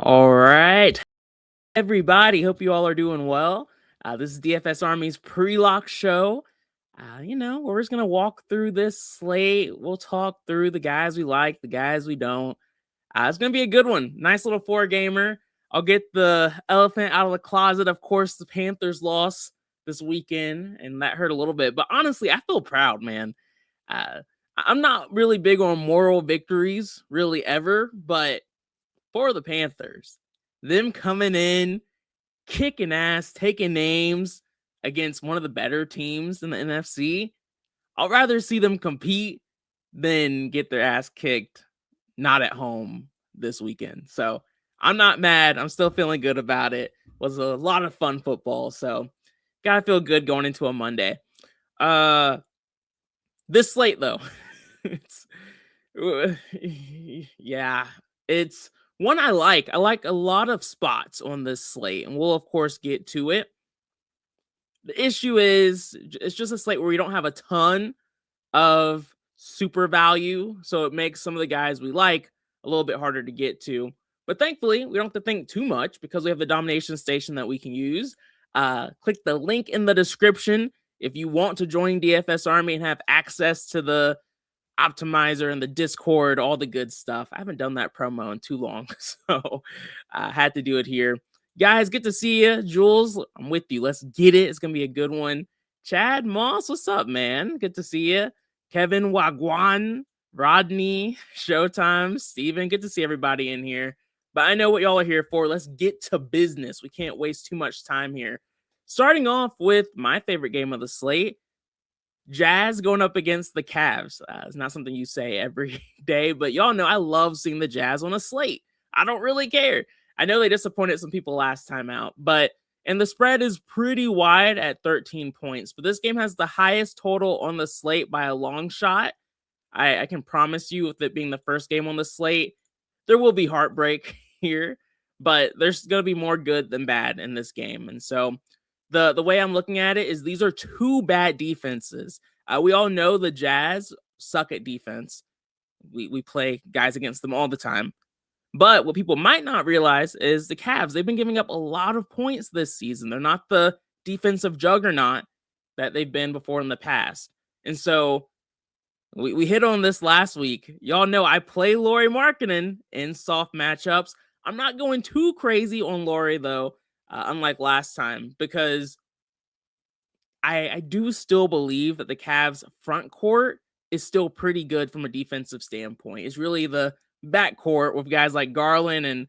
All right, everybody. Hope you all are doing well. This is DFS Army's pre-lock show. We're just gonna walk through this slate. We'll talk through the guys we like, the guys we don't. It's gonna be a good one. Nice little four gamer. I'll get the elephant out of the closet. Of course, the Panthers lost this weekend, and that hurt a little bit. But honestly, I feel proud, man. Uh, I'm not really big on moral victories, really ever, but for the Panthers, them coming in, kicking ass, taking names against one of the better teams in the NFC, I'll rather see them compete than get their ass kicked not at home this weekend. So I'm not mad. I'm still feeling good about it. Was a lot of fun football. So gotta feel good going into a Monday. This slate though, it's yeah, it's one I like. I like a lot of spots on this slate, and we'll of course get to it. The issue is it's just a slate where we don't have a ton of super value, so it makes some of the guys we like a little bit harder to get to. But thankfully, we don't have to think too much because we have the domination station that we can use. Click the link in the description if you want to join DFS Army and have access to the optimizer and the Discord, all the good stuff. I haven't done that promo in too long, so I had to do it here. Guys, good to see you. Jules, I'm with you. Let's get it. It's going to be a good one. Chad Moss, what's up, man? Good to see you. Kevin Wagwan, Rodney, Showtime, Steven, good to see everybody in here. But I know what y'all are here for. Let's get to business. We can't waste too much time here. Starting off with my favorite game of the slate, Jazz going up against the Cavs. It's not something you say every day, but y'all know I love seeing the Jazz on a slate. I don't really care. I know they disappointed some people last time out, and the spread is pretty wide at 13 points. But this game has the highest total on the slate by a long shot. I can promise you, with it being the first game on the slate, there will be heartbreak here, but there's going to be more good than bad in this game. And so the way I'm looking at it is these are two bad defenses. We all know the Jazz suck at defense. We play guys against them all the time. But what people might not realize is the Cavs, they've been giving up a lot of points this season. They're not the defensive juggernaut that they've been before in the past. And so we hit on this last week. Y'all know I play Lauri Markkanen in soft matchups. I'm not going too crazy on Lauri, though, unlike last time, because I do still believe that the Cavs front court is still pretty good from a defensive standpoint. It's really the backcourt with guys like Garland, and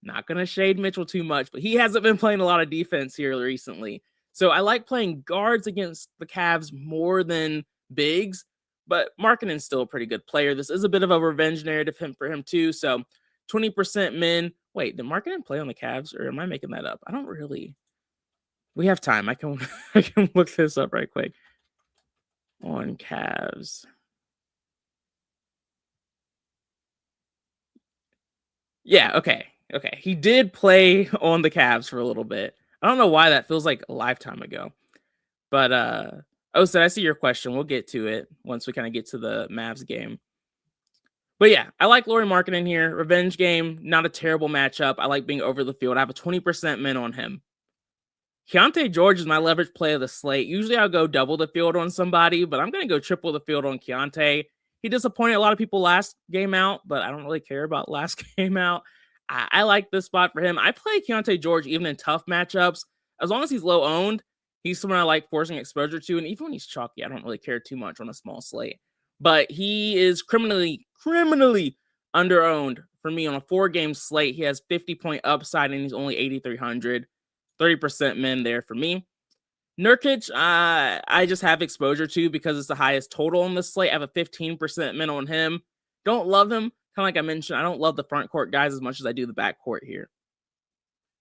not going to shade Mitchell too much, but he hasn't been playing a lot of defense here recently. So I like playing guards against the Cavs more than bigs, but Markkanen's still a pretty good player. This is a bit of a revenge narrative for him too. So 20% min. Wait, did Markkanen play on the Cavs, or am I making that up? I don't really. We have time. I can look this up right quick. On Cavs. Yeah, okay. He did play on the Cavs for a little bit. I don't know why that feels like a lifetime ago. But so I see your question. We'll get to it once we kind of get to the Mavs game. But yeah, I like Lauri Markkanen here. Revenge game, not a terrible matchup. I like being over the field. I have a 20% min on him. Keontae George is my leverage play of the slate. Usually I'll go double the field on somebody, but I'm going to go triple the field on Keontae. He disappointed a lot of people last game out, but I don't really care about last game out. I like this spot for him. I play Keontae George even in tough matchups. As long as he's low owned, he's someone I like forcing exposure to. And even when he's chalky, I don't really care too much on a small slate. But he is criminally under-owned for me on a 4-game slate. He has 50-point upside, and he's only 8,300. 30% min there for me. Nurkic, I just have exposure to because it's the highest total on the slate. I have a 15% min on him. Don't love him. Kind of like I mentioned, I don't love the front court guys as much as I do the back court here.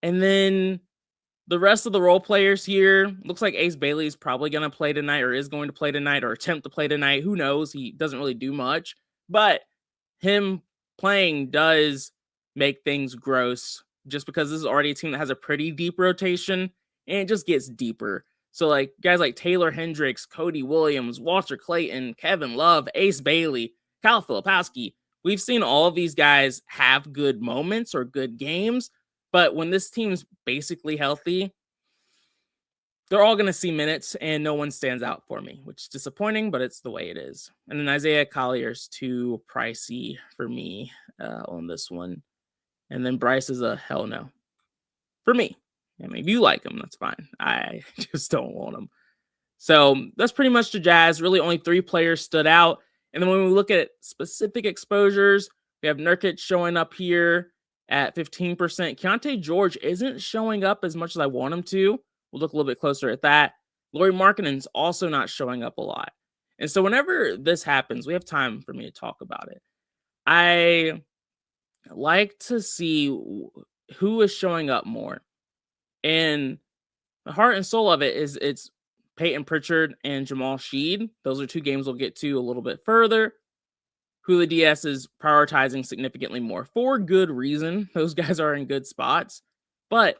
And then the rest of the role players here, looks like Ace Bailey is probably going to play tonight, or is going to play tonight, or attempt to play tonight. Who knows? He doesn't really do much. But him playing does make things gross, just because this is already a team that has a pretty deep rotation, and it just gets deeper. So like guys like Taylor Hendricks, Cody Williams, Walter Clayton, Kevin Love, Ace Bailey, Kyle Filipowski, we've seen all of these guys have good moments or good games, but when this team's basically healthy, they're all going to see minutes and no one stands out for me, which is disappointing, but it's the way it is. And then Isaiah Collier's too pricey for me on this one. And then Bryce is a hell no for me. I mean, if you like him, that's fine. I just don't want him. So that's pretty much the Jazz. Really only 3 players stood out. And then when we look at specific exposures, we have Nurkic showing up here at 15%. Keontae George isn't showing up as much as I want him to. We'll look a little bit closer at that. Lauri Markkanen's also not showing up a lot. And so whenever this happens, we have time for me to talk about it. I like to see who is showing up more. And the heart and soul of it is it's Peyton Pritchard and Jamal Sheed. Those are 2 games we'll get to a little bit further. Who the DS is prioritizing significantly more for good reason. Those guys are in good spots. But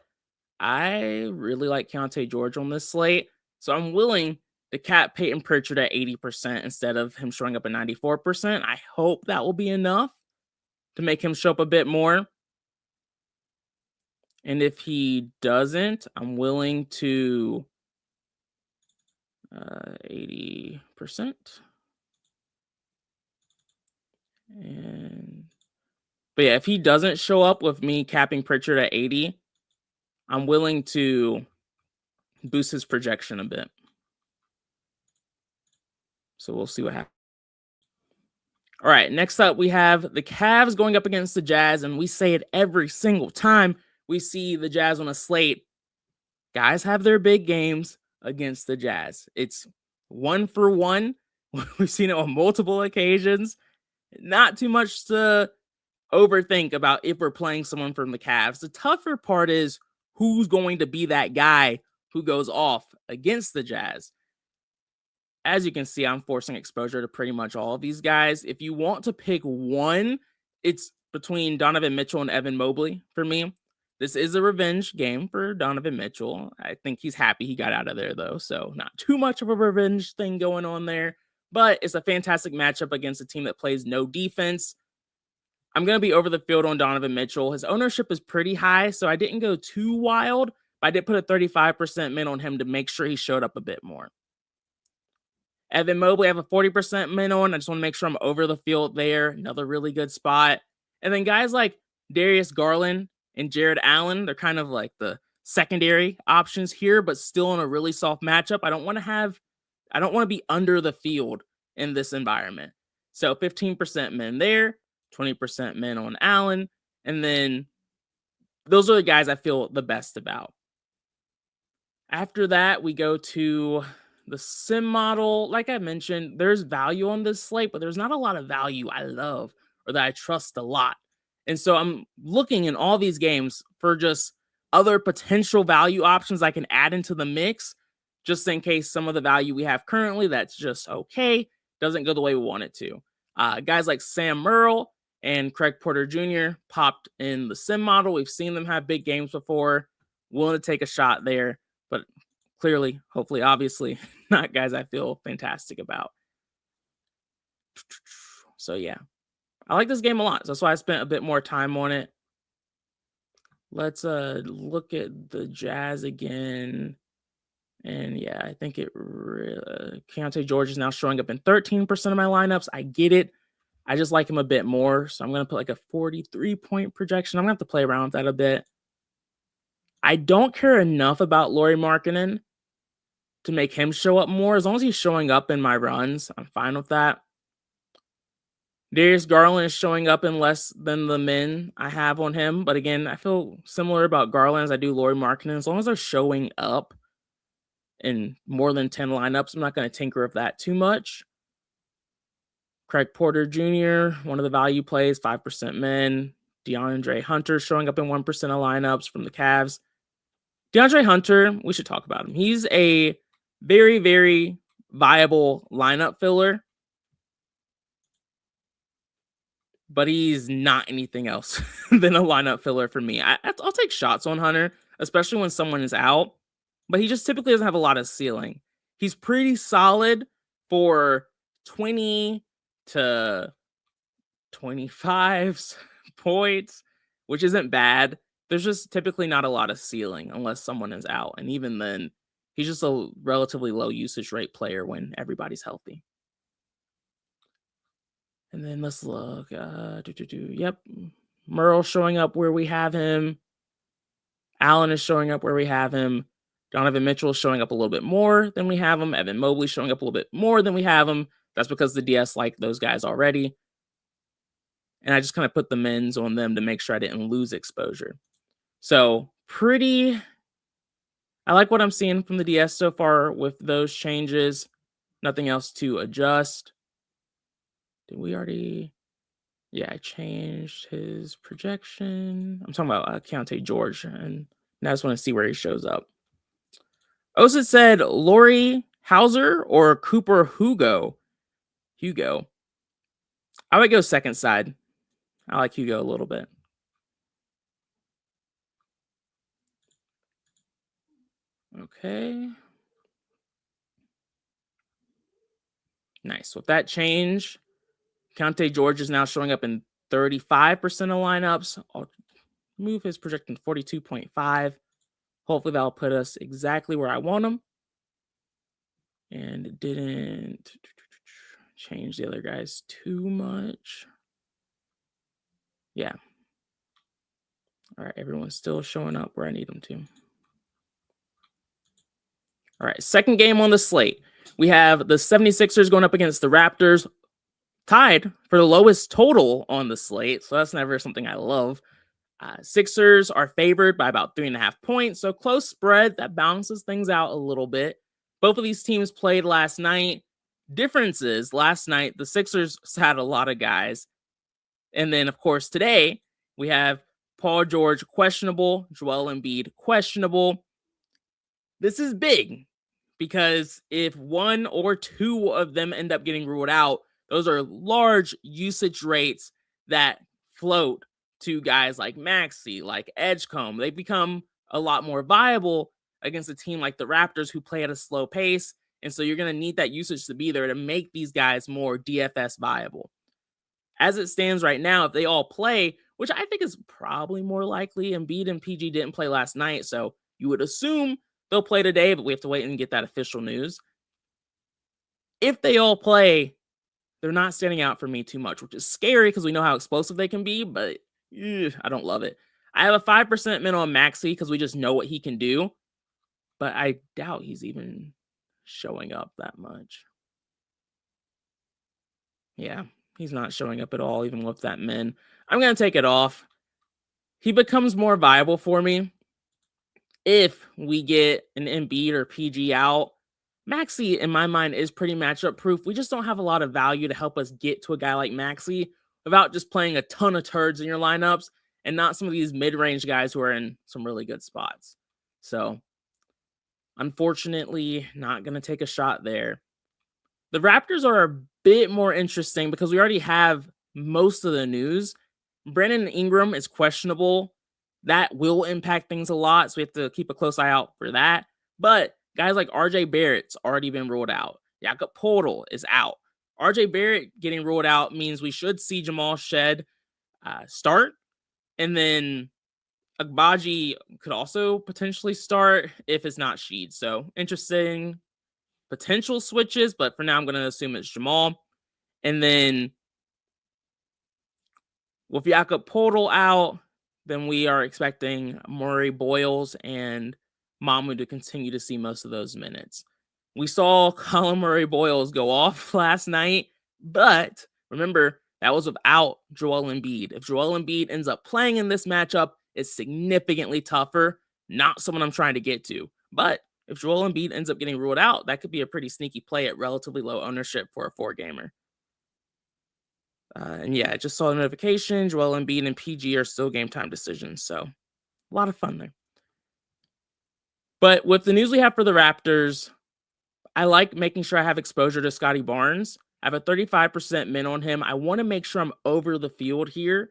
I really like Keontae George on this slate. So I'm willing to cap Peyton Pritchard at 80% instead of him showing up at 94%. I hope that will be enough to make him show up a bit more. And if he doesn't, I'm willing to 80%. But yeah, if he doesn't show up with me capping Pritchard at 80, I'm willing to boost his projection a bit. So we'll see what happens. All right, next up we have the Cavs going up against the Jazz, and we say it every single time we see the Jazz on a slate. Guys have their big games against the Jazz. It's 1 for 1. We've seen it on multiple occasions. Not too much to overthink about if we're playing someone from the Cavs. The tougher part is who's going to be that guy who goes off against the Jazz. As you can see, I'm forcing exposure to pretty much all of these guys. If you want to pick one, it's between Donovan Mitchell and Evan Mobley for me. This is a revenge game for Donovan Mitchell. I think he's happy he got out of there, though, so not too much of a revenge thing going on there. But it's a fantastic matchup against a team that plays no defense. I'm going to be over the field on Donovan Mitchell. His ownership is pretty high, so I didn't go too wild, but I did put a 35% min on him to make sure he showed up a bit more. Evan Mobley, I have a 40% min on. I just want to make sure I'm over the field there. Another really good spot. And then guys like Darius Garland and Jared Allen, they're kind of like the secondary options here, but still in a really soft matchup. I don't want to be under the field in this environment. So 15% min there, 20% min on Allen. And then those are the guys I feel the best about. After that, we go to the sim model. Like I mentioned, there's value on this slate, but there's not a lot of value I love or that I trust a lot. And so I'm looking in all these games for just other potential value options I can add into the mix, just in case some of the value we have currently that's just okay doesn't go the way we want it to. Guys like Sam Merrill and Craig Porter Jr. popped in the sim model. We've seen them have big games before. Willing to take a shot there, but clearly, hopefully, obviously, not guys I feel fantastic about. So yeah, I like this game a lot. So that's why I spent a bit more time on it. Let's look at the Jazz again. And yeah, I think Keontae George is now showing up in 13% of my lineups. I get it. I just like him a bit more. So I'm going to put like a 43-point projection. I'm going to have to play around with that a bit. I don't care enough about Lauri Markkanen to make him show up more. As long as he's showing up in my runs, I'm fine with that. Darius Garland is showing up in less than the min I have on him. But again, I feel similar about Garland as I do Lauri Markkanen. As long as they're showing up in more than 10 lineups, I'm not going to tinker with that too much. Craig Porter Jr., one of the value plays, 5% min. DeAndre Hunter showing up in 1% of lineups from the Cavs. DeAndre Hunter, we should talk about him. He's a very, very viable lineup filler, but he's not anything else than a lineup filler for me. I'll take shots on Hunter, especially when someone is out, but he just typically doesn't have a lot of ceiling. He's pretty solid for 20 to 25 points, which isn't bad. There's just typically not a lot of ceiling unless someone is out. And even then, he's just a relatively low usage rate player when everybody's healthy. And then let's look. Yep. Merle showing up where we have him. Allen is showing up where we have him. Donovan Mitchell is showing up a little bit more than we have him. Evan Mobley showing up a little bit more than we have him. That's because the DS like those guys already. And I just kind of put the men's on them to make sure I didn't lose exposure. So I like what I'm seeing from the DS so far with those changes. Nothing else to adjust. Did we already? Yeah, I changed his projection. I'm talking about Keontae George, and now I just want to see where he shows up. Osa said Laurie Hauser or Cooper Hugo. I would go second side. I like Hugo a little bit. Okay. Nice. With that change, Keontae George is now showing up in 35% of lineups. I'll move his projection to 42.5. Hopefully that'll put us exactly where I want him. And it didn't change the other guys too much. Yeah. All right, everyone's still showing up where I need them to. All right, second game on the slate. We have the 76ers going up against the Raptors, tied for the lowest total on the slate. So that's never something I love. Sixers are favored by about 3.5 points. So close spread that balances things out a little bit. Both of these teams played last night. Differences last night, the Sixers had a lot of guys. And then, of course, today we have Paul George questionable, Joel Embiid questionable. This is big because if one or two of them end up getting ruled out, those are large usage rates that float to guys like Maxey, like Edgecombe. They become a lot more viable against a team like the Raptors who play at a slow pace. And so you're going to need that usage to be there to make these guys more DFS viable. As it stands right now, if they all play, which I think is probably more likely, Embiid and PG didn't play last night, so you would assume they'll play today, but we have to wait and get that official news. If they all play, they're not standing out for me too much, which is scary because we know how explosive they can be, but I don't love it. I have a 5% min on Maxey because we just know what he can do, but I doubt he's even showing up that much. Yeah, he's not showing up at all, even with that min. I'm going to take it off. He becomes more viable for me if we get an Embiid or PG out. Maxey, in my mind, is pretty matchup proof. We just don't have a lot of value to help us get to a guy like Maxey without just playing a ton of turds in your lineups and not some of these mid-range guys who are in some really good spots. So, unfortunately, not going to take a shot there. The Raptors are a bit more interesting because we already have most of the news. Brandon Ingram is questionable. That will impact things a lot, so we have to keep a close eye out for that. But guys like RJ Barrett's already been ruled out. Jakob Poeltl is out. RJ Barrett getting ruled out means we should see Jamal Shed start. And then Agbaji could also potentially start if it's not Sheed. So interesting potential switches, but for now I'm going to assume it's Jamal. And then with Jakob Poeltl out, then we are expecting Murray Boyles and Mamu to continue to see most of those minutes. We saw Colin Murray Boyles go off last night, but remember, that was without Joel Embiid. If Joel Embiid ends up playing in this matchup, it's significantly tougher. Not someone I'm trying to get to. But if Joel Embiid ends up getting ruled out, that could be a pretty sneaky play at relatively low ownership for a 4-gamer. And yeah, I just saw a notification. Joel Embiid and PG are still game time decisions. So a lot of fun there. But with the news we have for the Raptors, I like making sure I have exposure to Scotty Barnes. I have a 35% min on him. I want to make sure I'm over the field here.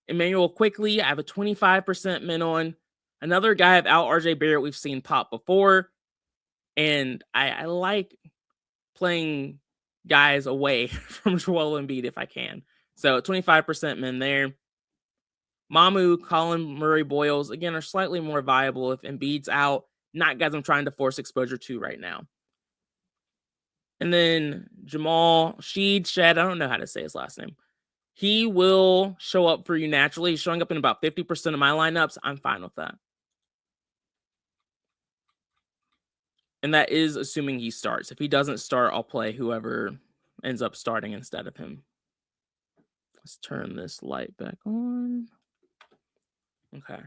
Emmanuel Quickly, I have a 25% min on. Another guy without RJ Barrett we've seen pop before. And I like playing guys away from Joel Embiid if I can. So 25% men there. Mamu, Colin Murray, Boyles, again, are slightly more viable if Embiid's out. Not guys I'm trying to force exposure to right now. And then Jamal Shed, I don't know how to say his last name. He will show up for you naturally. He's showing up in about 50% of my lineups. I'm fine with that. And that is assuming he starts. If he doesn't start, I'll play whoever ends up starting instead of him. Let's turn this light back on. Okay.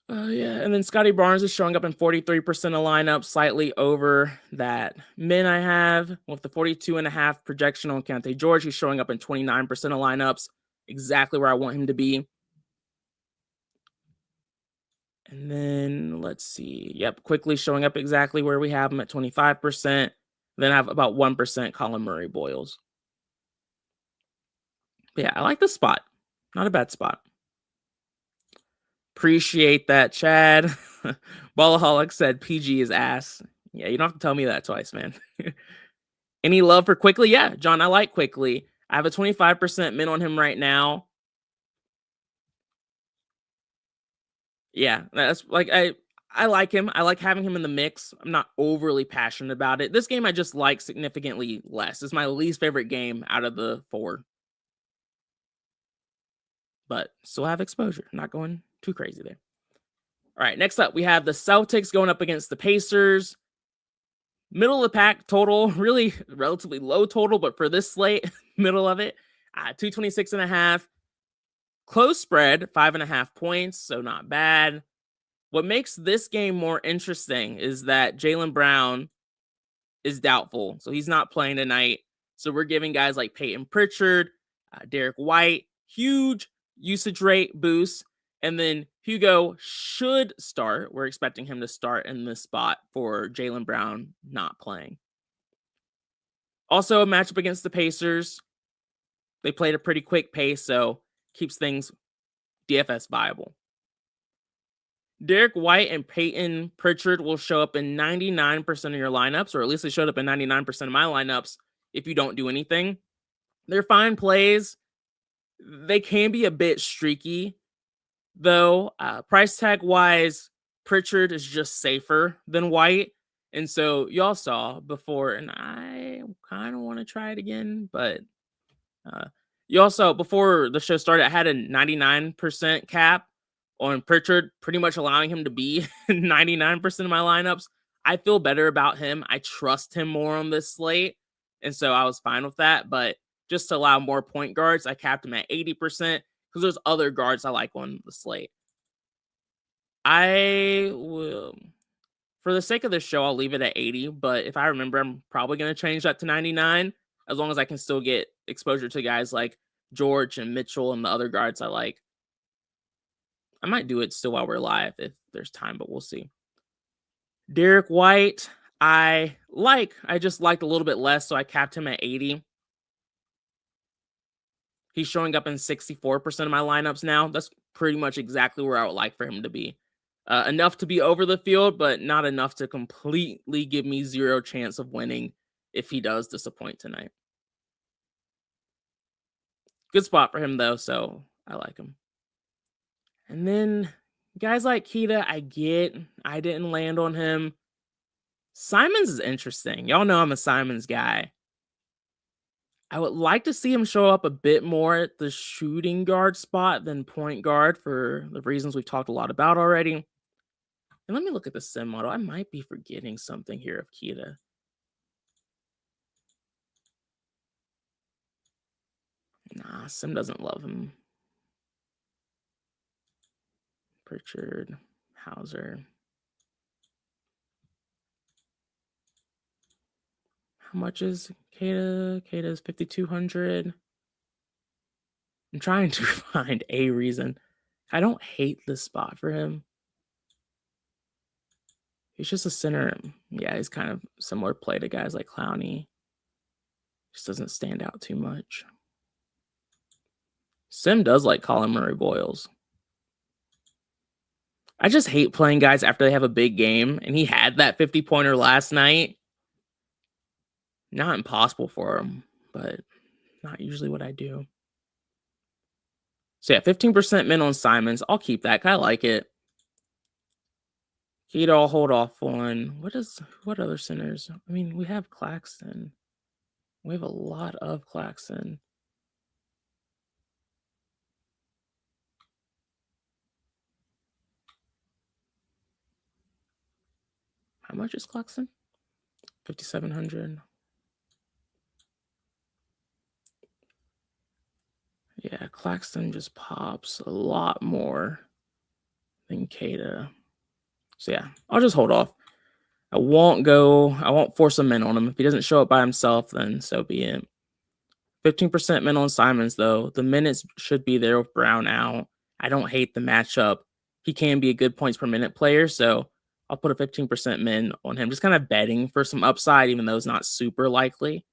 Yeah, and then Scotty Barnes is showing up in 43% of lineups, slightly over that min I have with the 42.5 projection on Kente George. He's showing up in 29% of lineups, exactly where I want him to be. And then let's see. Yep, quickly showing up exactly where we have him at 25%. Then I have about 1% Colin Murray Boyles. But yeah, I like this spot. Not a bad spot. Appreciate that, Chad. Ballaholic said PG is ass. Yeah, you don't have to tell me that twice, man. Any love for Quickly? Yeah, John, I like Quickly. I have a 25% min on him right now. Yeah, that's like I like him. I like having him in the mix. I'm not overly passionate about it. This game I just like significantly less. It's my least favorite game out of the 4. But still have exposure. Not going too crazy there. All right, next up, we have the Celtics going up against the Pacers. Middle of the pack total, really relatively low total, but for this slate, middle of it, 226.5. Close spread, 5.5 points, so not bad. What makes this game more interesting is that Jaylen Brown is doubtful, so he's not playing tonight. So we're giving guys like Peyton Pritchard, Derek White, huge usage rate boost. And then Hugo should start. We're expecting him to start in this spot for Jaylen Brown not playing. Also, a matchup against the Pacers. They played a pretty quick pace, so keeps things DFS viable. Derek White and Peyton Pritchard will show up in 99% of your lineups, or at least they showed up in 99% of my lineups if you don't do anything. They're fine plays. They can be a bit streaky, though. Price tag wise, Pritchard is just safer than White. And so y'all saw before, and I kind of want to try it again, but you also, before the show started, I had a 99% cap on Pritchard, pretty much allowing him to be 99% of my lineups. I feel better about him. I trust him more on this slate. And so I was fine with that. But just to allow more point guards, I capped him at 80% because there's other guards I like on the slate. I will, for the sake of this show, I'll leave it at 80. But if I remember, I'm probably going to change that to 99 as long as I can still get exposure to guys like George and Mitchell and the other guards I like. I might do it still while we're live if there's time, but we'll see. Derek White, I just liked a little bit less, so I capped him at 80. He's showing up in 64% of my lineups now. That's pretty much exactly where I would like for him to be. Enough to be over the field, but not enough to completely give me zero chance of winning if he does disappoint tonight. Good spot for him, though, so I like him. And then guys like Keita, I didn't land on him. Simons is interesting. Y'all know I'm a Simons guy. I would like to see him show up a bit more at the shooting guard spot than point guard for the reasons we've talked a lot about already. And let me look at the sim model. I might be forgetting something here of Keita. Nah, sim doesn't love him. Pritchard, Hauser. How much is Keita? Keita is 5,200. I'm trying to find a reason. I don't hate this spot for him. He's just a center. Yeah, he's kind of similar play to guys like Clowney. Just doesn't stand out too much. Sim does like Colin Murray Boyles. I just hate playing guys after they have a big game, and he had that 50-pointer last night. Not impossible for him, but Not usually what I do. So yeah, 15% min on Simons. I'll keep that. I like it. Keto, I'll hold off on. What other centers? I mean, we have Claxton. We have a lot of Claxton. How much is Claxton? 5,700. Yeah, Claxton just pops a lot more than Kata. So yeah, I'll just hold off. I won't force a min on him. If he doesn't show up by himself, then so be it. 15% min on Simons, though. The minutes should be there with Brown out. I don't hate the matchup. He can be a good points per minute player, so I'll put a 15% min on him. Just kind of betting for some upside, even though it's not super likely.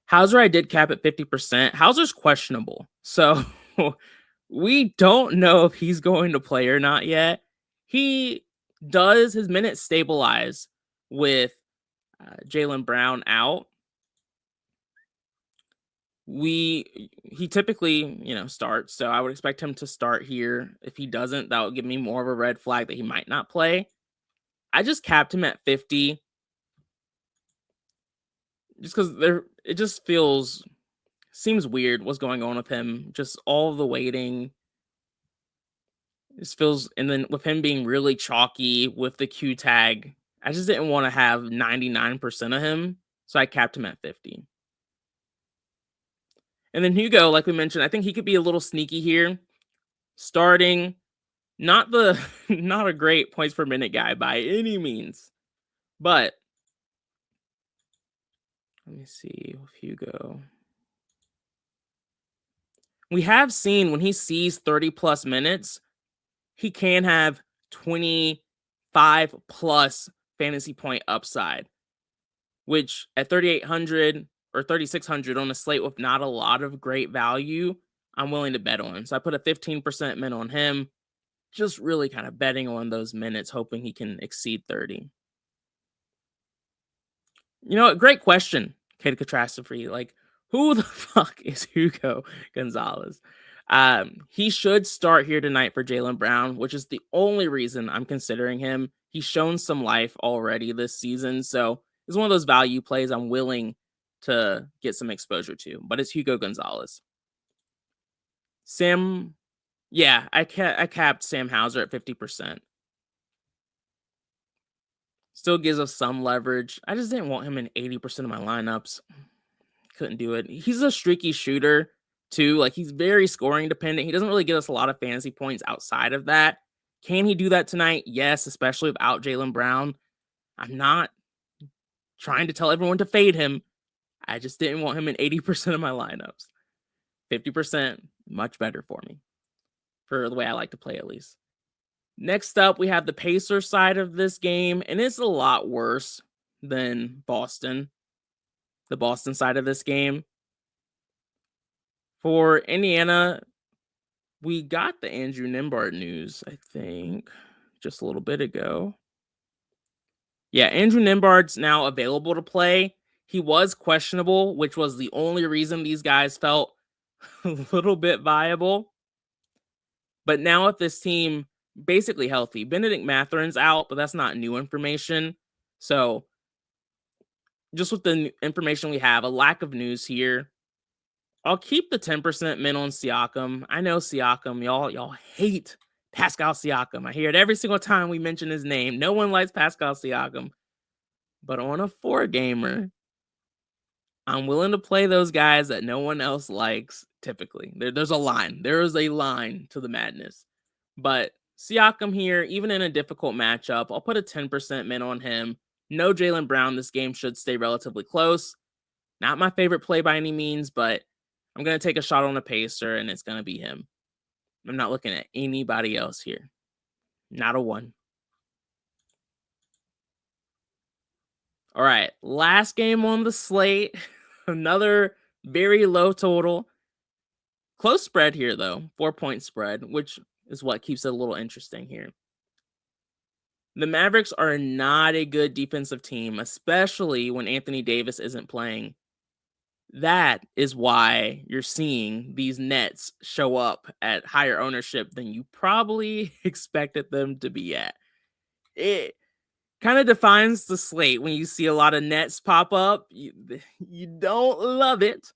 Hauser, I did cap at 50%. Hauser's questionable, so we don't know if he's going to play or not yet. His minutes stabilize with Jaylen Brown out. He typically, starts, so I would expect him to start here. If he doesn't, that would give me more of a red flag that he might not play. I just capped him at 50 just because it just seems weird what's going on with him. Just all the waiting. And then with him being really chalky with the Q tag, I just didn't want to have 99% of him, so I capped him at 50. And then Hugo, like we mentioned, I think he could be a little sneaky here. Starting, not a great points per minute guy by any means, but let me see with Hugo. We have seen when he sees 30 plus minutes, he can have 25 plus fantasy point upside, which at 3,800 or 3,600 on a slate with not a lot of great value, I'm willing to bet on. So I put a 15% min on him, just really kind of betting on those minutes, hoping he can exceed 30. Great question, Kate Catastrophe. Like, who the fuck is Hugo Gonzalez? He should start here tonight for Jaylen Brown, which is the only reason I'm considering him. He's shown some life already this season, so it's one of those value plays I'm willing to get some exposure to, but it's Hugo Gonzalez. I capped Sam Hauser at 50%. Still gives us some leverage. I just didn't want him in 80% of my lineups. Couldn't do it. He's a streaky shooter too. Like, he's very scoring dependent. He doesn't really get us a lot of fantasy points outside of that. Can he do that tonight? Yes, especially without Jaylen Brown. I'm not trying to tell everyone to fade him. I just didn't want him in 80% of my lineups. 50%, much better for me. For the way I like to play, at least. Next up, we have the Pacers side of this game, and it's a lot worse than Boston. The Boston side of this game. For Indiana, we got the Andrew Nembhard news, I think, just a little bit ago. Yeah, Andrew Nembhard's now available to play. He was questionable, which was the only reason these guys felt a little bit viable. But now with this team basically healthy, Benedict Matherin's out, but that's not new information. So just with the information we have, a lack of news here. I'll keep the 10% min on Siakam. I know Siakam, y'all hate Pascal Siakam. I hear it every single time we mention his name. No one likes Pascal Siakam. But on a 4-gamer, I'm willing to play those guys that no one else likes typically. There's a line. There is a line to the madness. But Siakam here, even in a difficult matchup, I'll put a 10% min on him. No Jaylen Brown. This game should stay relatively close. Not my favorite play by any means, but I'm going to take a shot on a Pacer, and it's going to be him. I'm not looking at anybody else here. Not a one. All right, last game on the slate. Another very low total. Close spread here, though. 4-point spread, which is what keeps it a little interesting here. The Mavericks are not a good defensive team, especially when Anthony Davis isn't playing. That is why you're seeing these Nets show up at higher ownership than you probably expected them to be at. It kind of defines the slate when you see a lot of Nets pop up. You don't love it,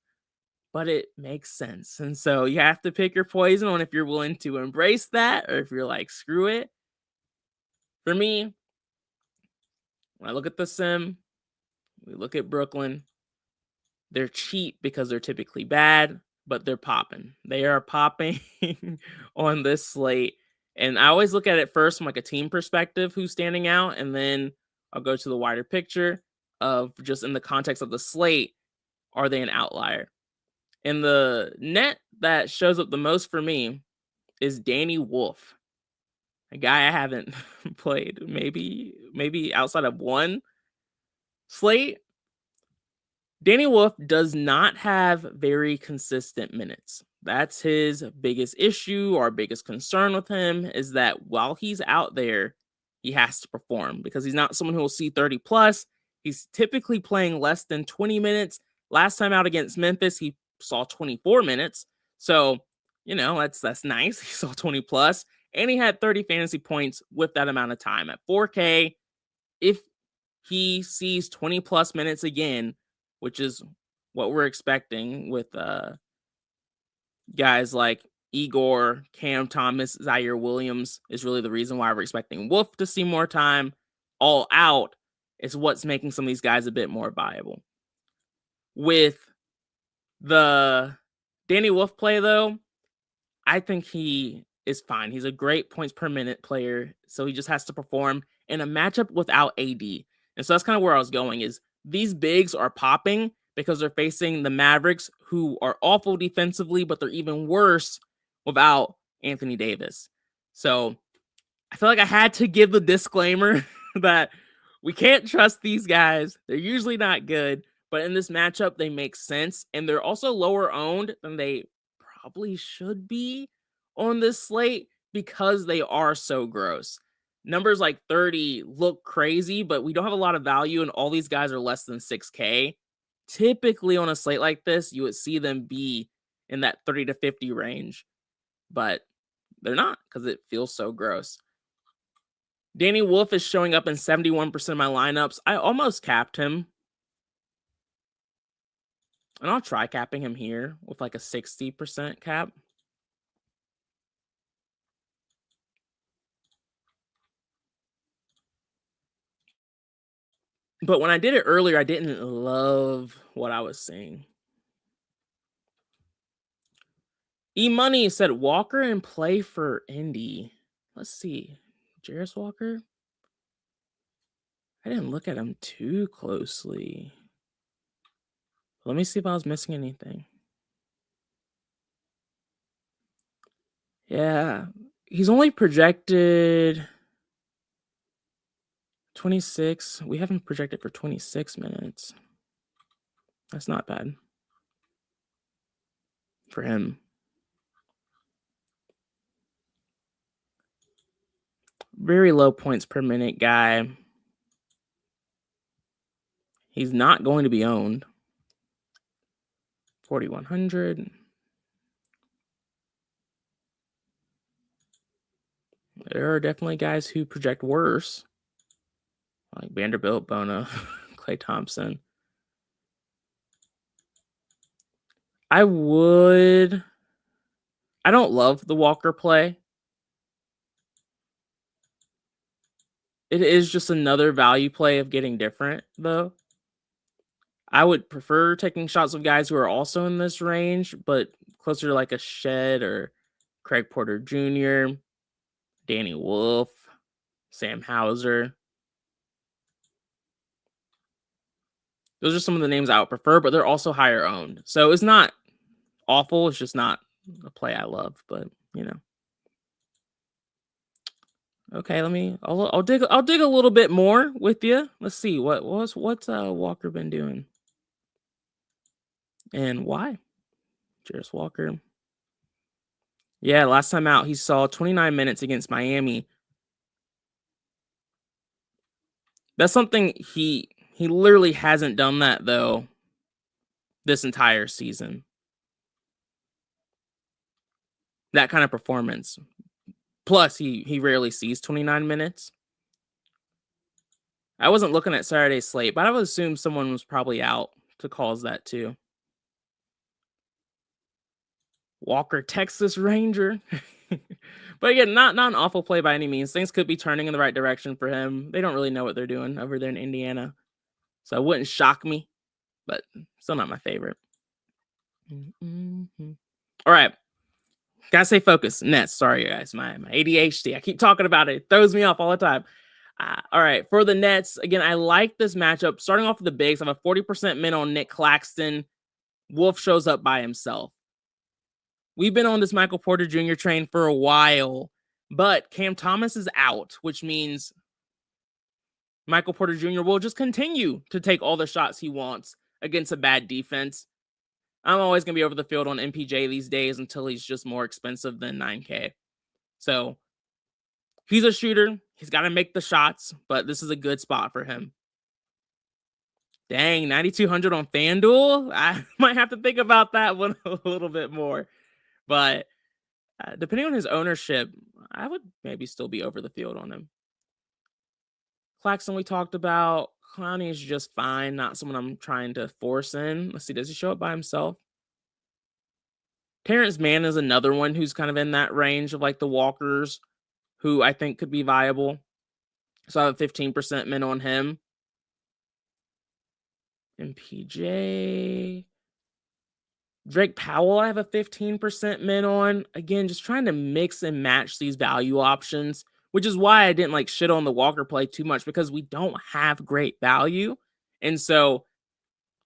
but it makes sense. And so you have to pick your poison on if you're willing to embrace that or if you're like, screw it. For me, when I look at the sim, we look at Brooklyn. They're cheap because they're typically bad, but they're popping. They are popping on this slate. And I always look at it first from like a team perspective, who's standing out, and then I'll go to the wider picture of just in the context of the slate, are they an outlier? And the net that shows up the most for me is Danny Wolf, a guy I haven't played maybe outside of one slate. Danny Wolf does not have very consistent minutes. That's his biggest issue or biggest concern with him, is that while he's out there, he has to perform because he's not someone who will see 30 plus. He's typically playing less than 20 minutes. Last time out against Memphis, he saw 24 minutes. So, that's nice. He saw 20 plus and he had 30 fantasy points with that amount of time at 4K. If he sees 20 plus minutes again, which is what we're expecting with guys like Igor, Cam Thomas, Zaire Williams, is really the reason why we're expecting Wolf to see more time. All out is what's making some of these guys a bit more viable. With the Danny Wolf play, though, I think he is fine. He's a great points per minute player, so he just has to perform in a matchup without AD. And so that's kind of where I was going, is these bigs are popping because they're facing the Mavericks, who are awful defensively, but they're even worse without Anthony Davis. So I feel like I had to give the disclaimer that we can't trust these guys. They're usually not good, but in this matchup, they make sense. And they're also lower owned than they probably should be on this slate because they are so gross. Numbers like 30 look crazy, but we don't have a lot of value, and all these guys are less than 6K. Typically on a slate like this, you would see them be in that 30 to 50 range, but they're not because it feels so gross. Danny Wolf is showing up in 71% of my lineups. I almost capped him, and I'll try capping him here with like a 60% cap. But when I did it earlier, I didn't love what I was seeing. E-Money said Walker in play for Indy. Let's see. Jarris Walker? I didn't look at him too closely. Let me see if I was missing anything. Yeah. He's only projected 26. We have him projected for 26 minutes. That's not bad for him. Very low points per minute guy. He's not going to be owned. 4,100. There are definitely guys who project worse, like Vanderbilt, Bona, Klay Thompson. I don't love the Walker play. It is just another value play of getting different, though. I would prefer taking shots of guys who are also in this range, but closer to like a Shed or Craig Porter Jr., Danny Wolf, Sam Hauser. Those are some of the names I would prefer, but they're also higher owned. So it's not awful. It's just not a play I love, but Okay, I'll dig a little bit more with you. Let's see what's Walker been doing and why. Jarris Walker. Yeah, last time out he saw 29 minutes against Miami. That's something he literally hasn't done that though this entire season. That kind of performance. Plus, he rarely sees 29 minutes. I wasn't looking at Saturday's slate, but I would assume someone was probably out to cause that too. Walker, Texas Ranger. But again, not an awful play by any means. Things could be turning in the right direction for him. They don't really know what they're doing over there in Indiana. So it wouldn't shock me, but still not my favorite. Mm-hmm. All right. Gotta stay focused. Nets. Sorry, guys. My ADHD. I keep talking about it. It throws me off all the time. All right. For the Nets, again, I like this matchup. Starting off with the bigs, I have a 40% min on Nick Claxton. Wolf shows up by himself. We've been on this Michael Porter Jr. train for a while, but Cam Thomas is out, which means Michael Porter Jr. will just continue to take all the shots he wants against a bad defense. I'm always going to be over the field on MPJ these days until he's just more expensive than 9K. So he's a shooter. He's got to make the shots, but this is a good spot for him. Dang, 9,200 on FanDuel? I might have to think about that one a little bit more. But depending on his ownership, I would maybe still be over the field on him. Claxton we talked about. Clowney is just fine. Not someone I'm trying to force in. Let's see, does he show up by himself? Terrence Mann is another one who's kind of in that range of like the Walkers, who I think could be viable. So I have a 15% min on him. MPJ. Drake Powell, I have a 15% min on. Again, just trying to mix and match these value options, which is why I didn't like shit on the Walker play too much, because we don't have great value. And so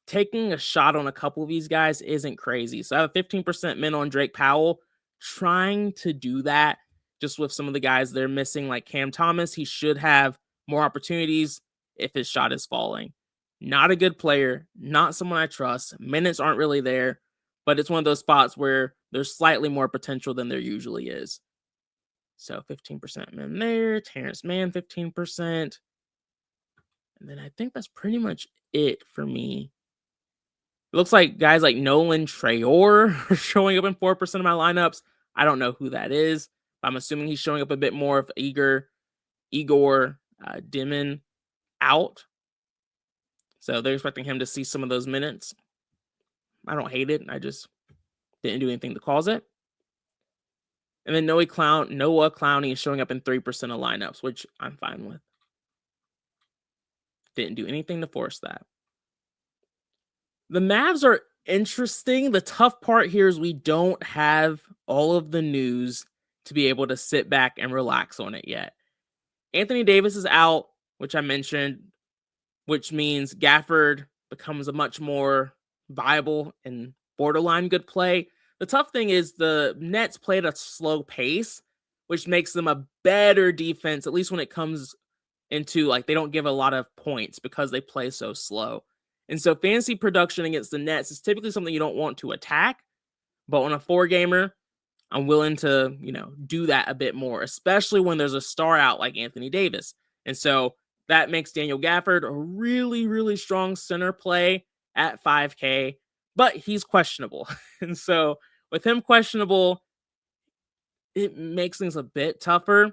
taking a shot on a couple of these guys isn't crazy. So I have a 15% min on Drake Powell, trying to do that just with some of the guys they're missing, like Cam Thomas. He should have more opportunities if his shot is falling. Not a good player, not someone I trust. Minutes aren't really there, but it's one of those spots where there's slightly more potential than there usually is. So 15% min there. Terrence Mann, 15%. And then I think that's pretty much it for me. It looks like guys like Nolan Traore are showing up in 4% of my lineups. I don't know who that is. I'm assuming he's showing up a bit more of Igor Dimon out. So they're expecting him to see some of those minutes. I don't hate it. I just didn't do anything to cause it. And then Noah Clowney is showing up in 3% of lineups, which I'm fine with. Didn't do anything to force that. The Mavs are interesting. The tough part here is we don't have all of the news to be able to sit back and relax on it yet. Anthony Davis is out, which I mentioned, which means Gafford becomes a much more viable and borderline good play. The tough thing is the Nets play at a slow pace, which makes them a better defense, at least when it comes into like they don't give a lot of points because they play so slow. And so fantasy production against the Nets is typically something you don't want to attack, but on a 4-gamer, I'm willing to, do that a bit more, especially when there's a star out like Anthony Davis. And so that makes Daniel Gafford a really, really strong center play at 5K, but he's questionable. And so with him questionable, it makes things a bit tougher.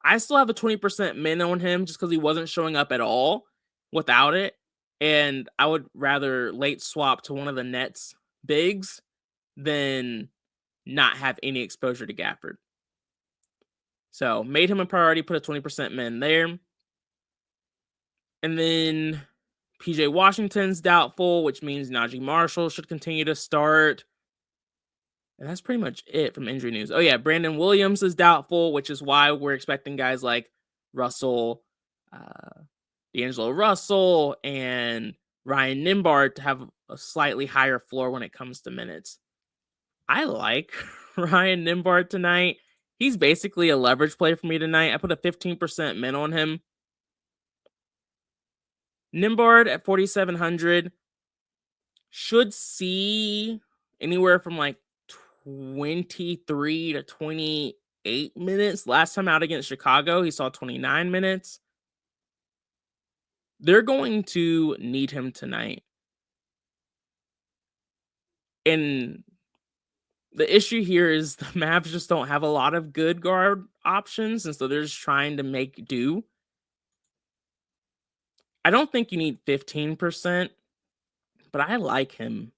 I still have a 20% min on him just because he wasn't showing up at all without it. And I would rather late swap to one of the Nets bigs than not have any exposure to Gafford. So made him a priority, put a 20% min there. And then PJ Washington's doubtful, which means Najee Marshall should continue to start. And that's pretty much it from injury news. Oh yeah, Brandon Williams is doubtful, which is why we're expecting guys like Russell, D'Angelo Russell, and Ryan Nembhard to have a slightly higher floor when it comes to minutes. I like Ryan Nembhard tonight. He's basically a leverage play for me tonight. I put a 15% min on him. Nembhard at 4,700 should see anywhere from like 23 to 28 minutes. Last time out against Chicago, he saw 29 minutes. They're going to need him tonight. And the issue here is the Mavs just don't have a lot of good guard options, and so they're just trying to make do. I don't think you need 15%, but I like him.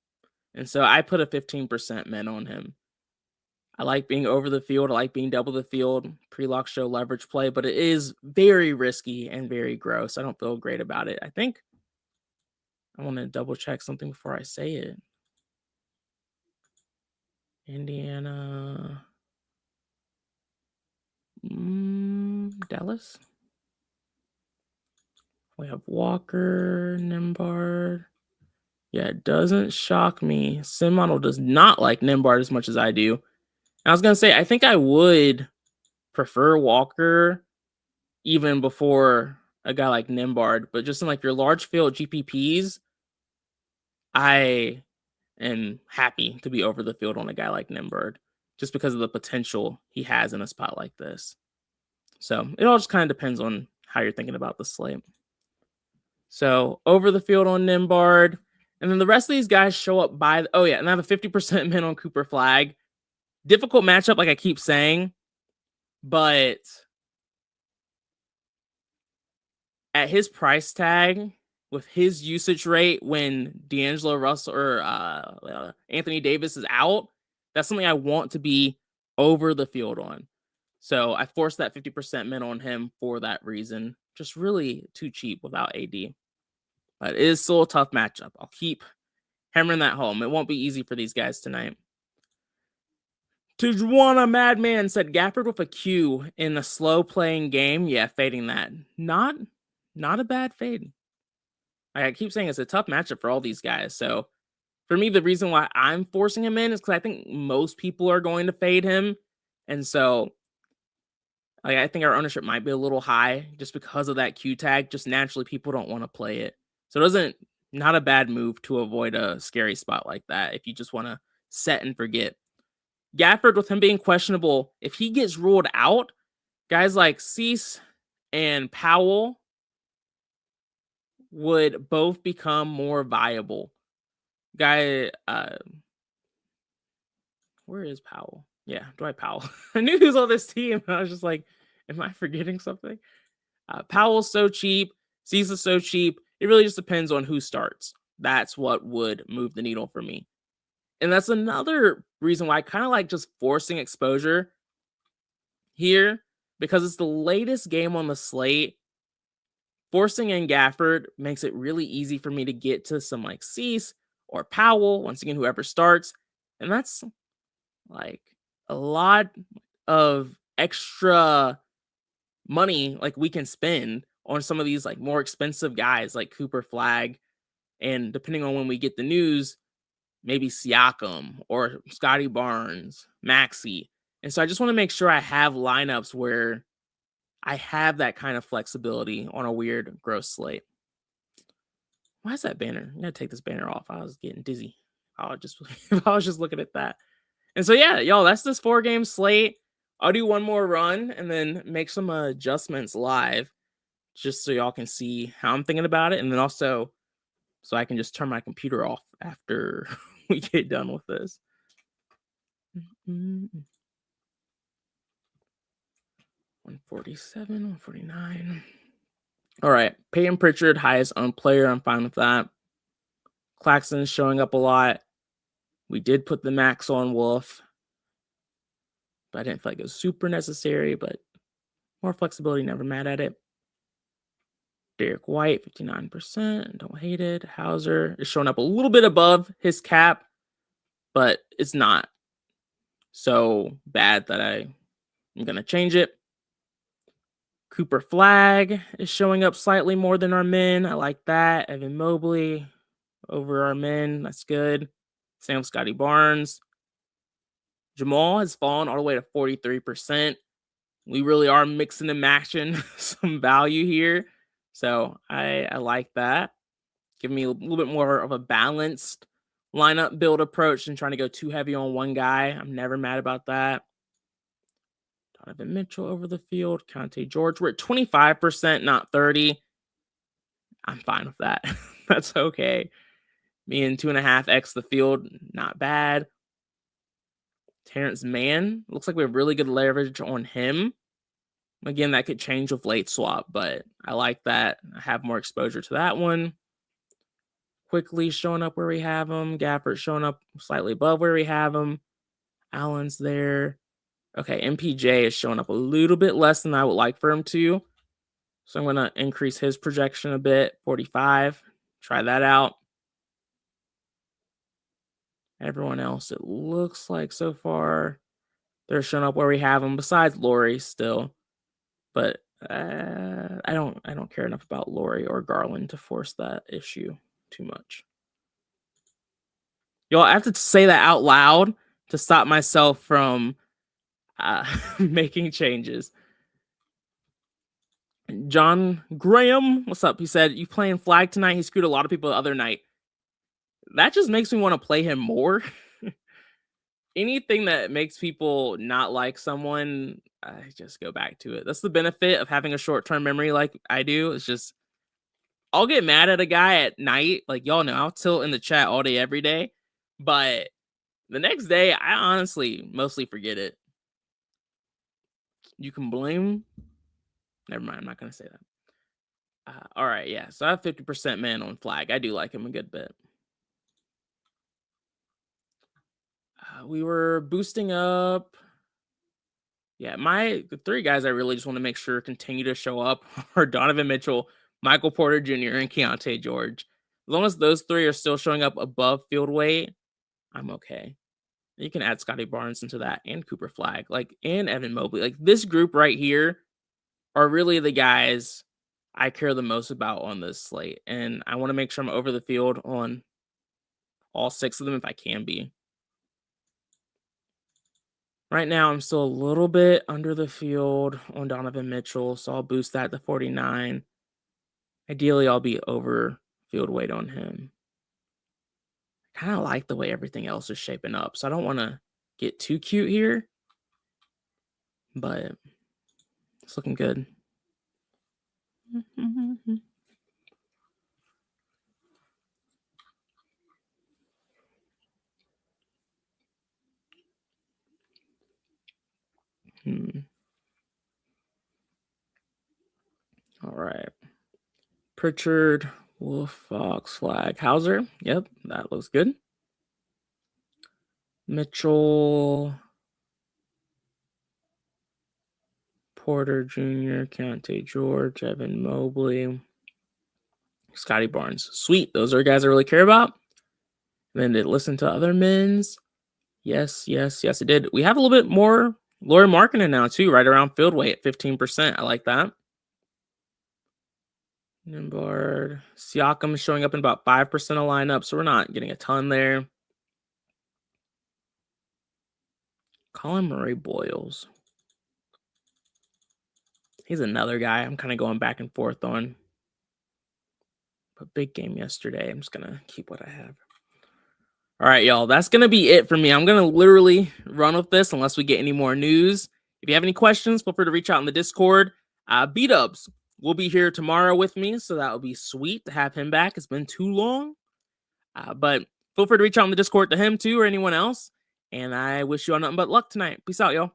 And so I put a 15% min on him. I like being over the field. I like being double the field, pre-lock show leverage play, but it is very risky and very gross. I don't feel great about it. I think I want to double check something before I say it. Indiana. Dallas. We have Walker, Nembhard. Yeah, it doesn't shock me. Sim model does not like Nembhard as much as I do. I was going to say, I think I would prefer Walker even before a guy like Nembhard, but just in like your large field GPPs, I am happy to be over the field on a guy like Nembhard just because of the potential he has in a spot like this. So it all just kind of depends on how you're thinking about the slate. So over the field on Nembhard, and then the rest of these guys show up by, and I have a 50% min on Cooper Flag. Difficult matchup, like I keep saying, but at his price tag, with his usage rate when D'Angelo Russell or Anthony Davis is out, that's something I want to be over the field on. So I forced that 50% min on him for that reason. Just really too cheap without AD. But it is still a tough matchup. I'll keep hammering that home. It won't be easy for these guys tonight. Tijuana Madman said Gafford with a Q in a slow playing game. Yeah, fading that. Not a bad fade. I keep saying it's a tough matchup for all these guys. So for me, the reason why I'm forcing him in is because I think most people are going to fade him. And so I think our ownership might be a little high just because of that Q tag. Just naturally, people don't want to play it. So not a bad move to avoid a scary spot like that if you just want to set and forget. Gafford, with him being questionable, if he gets ruled out, guys like Cease and Powell would both become more viable. Where is Powell? Yeah, Dwight Powell. I knew he was on this team. I was just like, am I forgetting something? Powell's so cheap. Cease is so cheap. It really just depends on who starts. That's what would move the needle for me. And that's another reason why I kind of like just forcing exposure here, because it's the latest game on the slate. Forcing in Gafford makes it really easy for me to get to some like Cease or Powell, once again, whoever starts. And that's like a lot of extra money like we can spend on some of these like more expensive guys like Cooper Flag. And depending on when we get the news, maybe Siakam or Scotty Barnes, Maxey. And so I just want to make sure I have lineups where I have that kind of flexibility on a weird, gross slate. Why is that banner? I'm going to take this banner off. I was getting dizzy. I was just looking at that. And so, yeah, y'all, that's this 4-game slate. I'll do one more run and then make some adjustments live just so y'all can see how I'm thinking about it. And then also so I can just turn my computer off after we get done with this. 147, 149. All right. Peyton Pritchard, highest owned player. I'm fine with that. Claxton's showing up a lot. We did put the max on Wolf, but I didn't feel like it was super necessary, but more flexibility, never mad at it. Derek White, 59%. Don't hate it. Hauser is showing up a little bit above his cap, but it's not so bad that I'm going to change it. Cooper Flag is showing up slightly more than our men. I like that. Evan Mobley over our men. That's good. Same with Scotty Barnes. Jamal has fallen all the way to 43%. We really are mixing and matching some value here. So I like that. Give me a little bit more of a balanced lineup build approach than trying to go too heavy on one guy. I'm never mad about that. Donovan Mitchell over the field. Kante George. We're at 25%, not 30. I'm fine with that. That's okay. Being 2.5x the field, not bad. Terrence Mann, looks like we have really good leverage on him. Again, that could change with late swap, but I like that. I have more exposure to that one. Quickly showing up where we have him. Gafford showing up slightly above where we have him. Allen's there. Okay, MPJ is showing up a little bit less than I would like for him to. So I'm going to increase his projection a bit, 45. Try that out. Everyone else, it looks like so far, they're showing up where we have them, besides Laurie still. But I don't care enough about Laurie or Garland to force that issue too much. Y'all, I have to say that out loud to stop myself from making changes. John Graham, what's up? He said, you playing flag tonight? He screwed a lot of people the other night. That just makes me want to play him more. Anything that makes people not like someone, I just go back to it. That's the benefit of having a short-term memory like I do. It's just, I'll get mad at a guy at night. Like, y'all know, I'll tilt in the chat all day, every day. But the next day, I honestly mostly forget it. You can blame. Never mind, I'm not going to say that. All right, yeah. So I have 50% man on flag. I do like him a good bit. We were boosting up. Yeah, the three guys I really just want to make sure continue to show up are Donovan Mitchell, Michael Porter Jr., and Keontae George. As long as those three are still showing up above field weight, I'm okay. You can add Scotty Barnes into that and Cooper Flagg, and Evan Mobley. Like, this group right here are really the guys I care the most about on this slate. And I want to make sure I'm over the field on all 6 of them if I can be. Right now, I'm still a little bit under the field on Donovan Mitchell, so I'll boost that to 49. Ideally, I'll be over field weight on him. I kind of like the way everything else is shaping up, so I don't want to get too cute here, but it's looking good. All right. Pritchard, Wolf, Fox, Flagg, Hauser. Yep, that looks good. Mitchell, Porter Jr., Keontae George, Evan Mobley, Scotty Barnes. Sweet. Those are guys I really care about. And then did it listen to other men's? Yes, it did. We have a little bit more Lauri Markkanen now, too, right around field weight at 15%. I like that. Nimbard. Siakam is showing up in about 5% of lineup, so we're not getting a ton there. Colin Murray Boyles. He's another guy I'm kind of going back and forth on. But big game yesterday. I'm just going to keep what I have. All right, y'all. That's going to be it for me. I'm going to literally run with this unless we get any more news. If you have any questions, feel free to reach out in the Discord. B-Dubs will be here tomorrow with me, so that will be sweet to have him back. It's been too long. But feel free to reach out in the Discord to him, too, or anyone else. And I wish you all nothing but luck tonight. Peace out, y'all.